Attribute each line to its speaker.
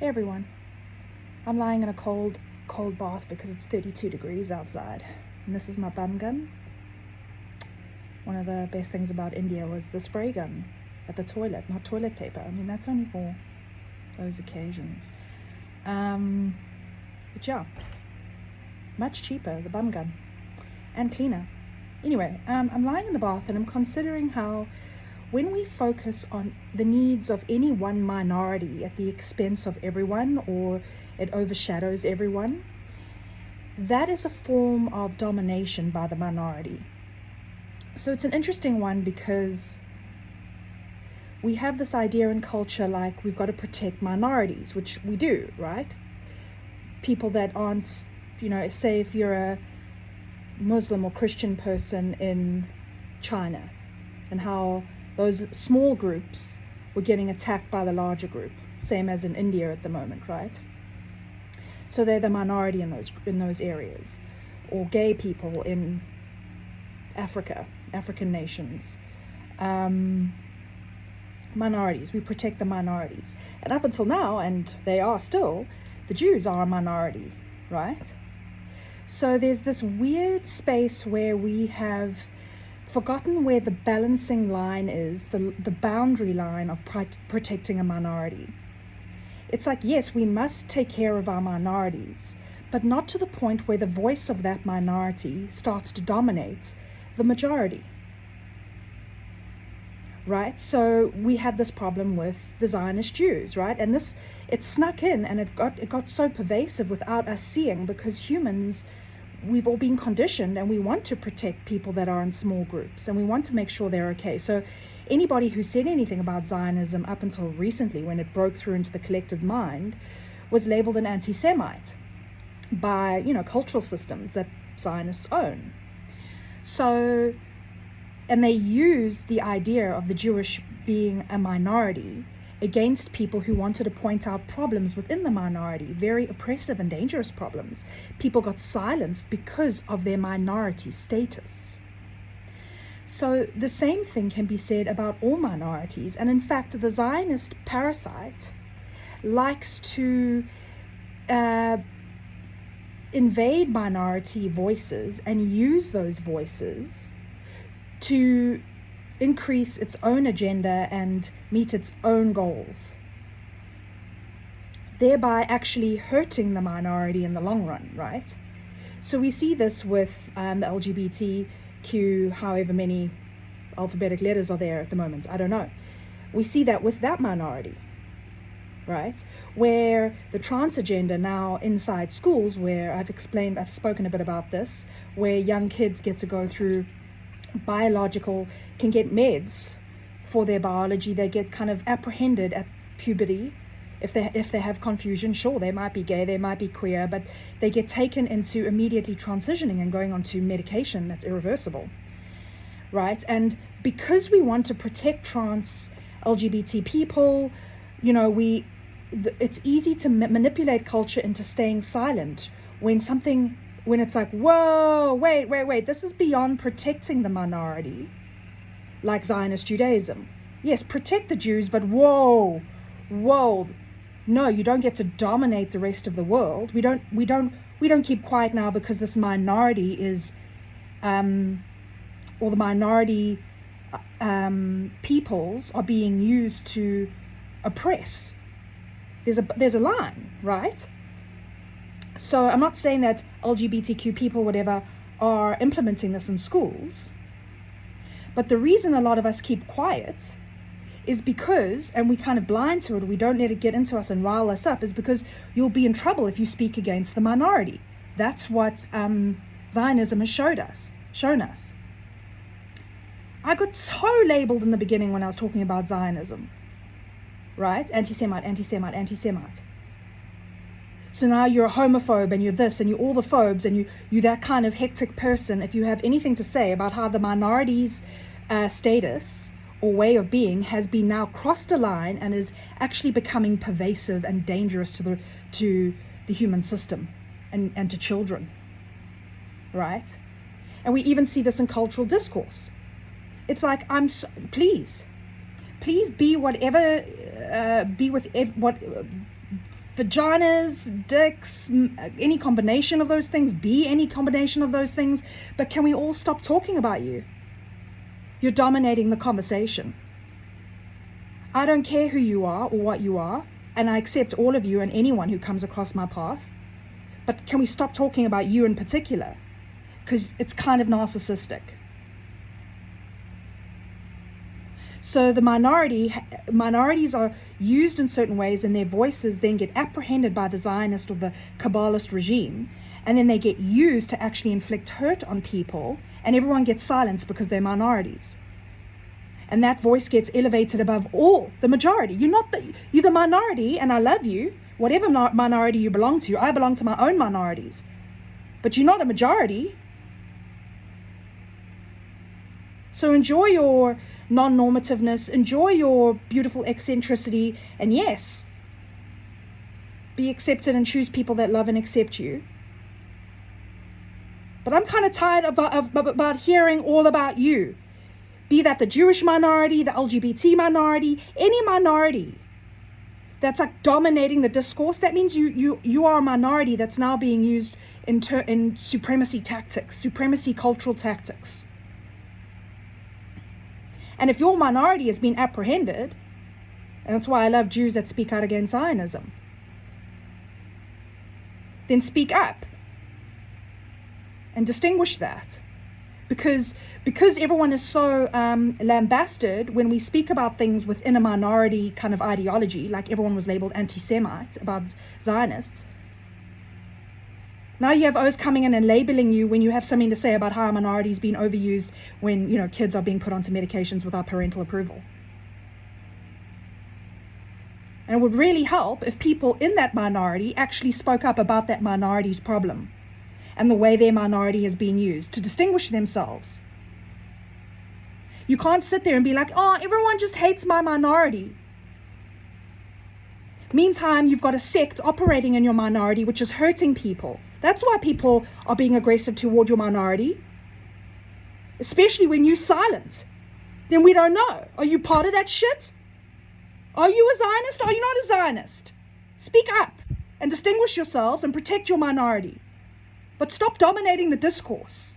Speaker 1: Hey everyone, I'm lying in a cold bath because it's 32 degrees outside, and this is my bum gun. One of the best things about India was the spray gun at the toilet, not toilet paper. I mean, that's only for those occasions. But yeah, much cheaper, the bum gun, and cleaner. Anyway, I'm lying in the bath and I'm considering how when we focus on the needs of any one minority at the expense of everyone, or it overshadows everyone, that is a form of domination by the minority. So it's an interesting one because we have this idea in culture like we've got to protect minorities, which we do, right? People that aren't, say if you're a Muslim or Christian person in China, and how those small groups were getting attacked by the larger group, same as in India at the moment, right? So they're the minority in those areas, or gay people in African nations. Minorities, we protect the minorities. And up until now, and they are still, the Jews are a minority, right? So there's this weird space where we have forgotten where the balancing line is, the boundary line of protecting a minority. It's like, yes, we must take care of our minorities, but not to the point where the voice of that minority starts to dominate the majority. Right? So we had this problem with the Zionist Jews, right? And it snuck in and it got so pervasive without us seeing, because humans, we've all been conditioned and we want to protect people that are in small groups and we want to make sure they're okay. So anybody who said anything about Zionism up until recently, when it broke through into the collective mind, was labeled an anti-Semite by, cultural systems that Zionists own. So, and they used the idea of the Jewish being a minority against people who wanted to point out problems within the minority, very oppressive and dangerous problems. People got silenced because of their minority status. So the same thing can be said about all minorities. And in fact, the Zionist parasite likes to invade minority voices and use those voices to increase its own agenda and meet its own goals, thereby actually hurting the minority in the long run, right? So we see this with the LGBTQ, however many alphabetic letters are there at the moment, I don't know. We see that with that minority, right? Where the trans agenda now inside schools, where I've spoken a bit about this, where young kids get to go through can get meds for their biology. They get kind of apprehended at puberty. If they have confusion, sure, they might be gay, they might be queer, but they get taken into immediately transitioning and going onto medication that's irreversible, right? And because we want to protect trans LGBT people, it's easy to manipulate culture into staying silent when it's like, whoa, wait, this is beyond protecting the minority, like Zionist Judaism. Yes, protect the Jews, but whoa, no, you don't get to dominate the rest of the world. We don't keep quiet now because this minority is, or the minority peoples are being used to oppress. There's a line, right? So I'm not saying that LGBTQ people, whatever, are implementing this in schools. But the reason a lot of us keep quiet is because, and we kind of blind to it, we don't let it get into us and rile us up, is because you'll be in trouble if you speak against the minority. That's what Zionism has shown us. I got so labeled in the beginning when I was talking about Zionism, right? Anti-Semite. So now you're a homophobe and you're this and you're all the phobes and you're that kind of hectic person if you have anything to say about how the minority's status or way of being has been now crossed a line and is actually becoming pervasive and dangerous to the human system and to children, right? And we even see this in cultural discourse. It's like, please, Please be whatever, be with what vaginas, dicks, any combination of those things, be any combination of those things. But can we all stop talking about you? You're dominating the conversation. I don't care who you are or what you are, and I accept all of you and anyone who comes across my path. But can we stop talking about you in particular? Because it's kind of narcissistic. So the minorities are used in certain ways, and their voices then get apprehended by the Zionist or the Kabbalist regime, and then they get used to actually inflict hurt on people, and everyone gets silenced because they're minorities. And that voice gets elevated above all the majority. You're the minority, and I love you, whatever minority you belong to. I belong to my own minorities, but you're not a majority. So enjoy your non-normativeness, enjoy your beautiful eccentricity, and yes, be accepted and choose people that love and accept you. But I'm kind of tired about hearing all about you. Be that the Jewish minority, the LGBT minority, any minority that's like dominating the discourse. That means you are a minority that's now being used in supremacy tactics, supremacy cultural tactics. And if your minority has been apprehended, and that's why I love Jews that speak out against Zionism, then speak up and distinguish that. Because everyone is so lambasted when we speak about things within a minority kind of ideology, like everyone was labeled anti-Semite about Zionists. Now you have O's coming in and labeling you when you have something to say about how a minority is being overused when, kids are being put onto medications without parental approval. And it would really help if people in that minority actually spoke up about that minority's problem and the way their minority has been used to distinguish themselves. You can't sit there and be like, oh, everyone just hates my minority. Meantime, you've got a sect operating in your minority which is hurting people. That's why people are being aggressive toward your minority, especially when you silent. Then we don't know. Are you part of that shit? Are you a Zionist? Are you not a Zionist? Speak up and distinguish yourselves and protect your minority. But stop dominating the discourse.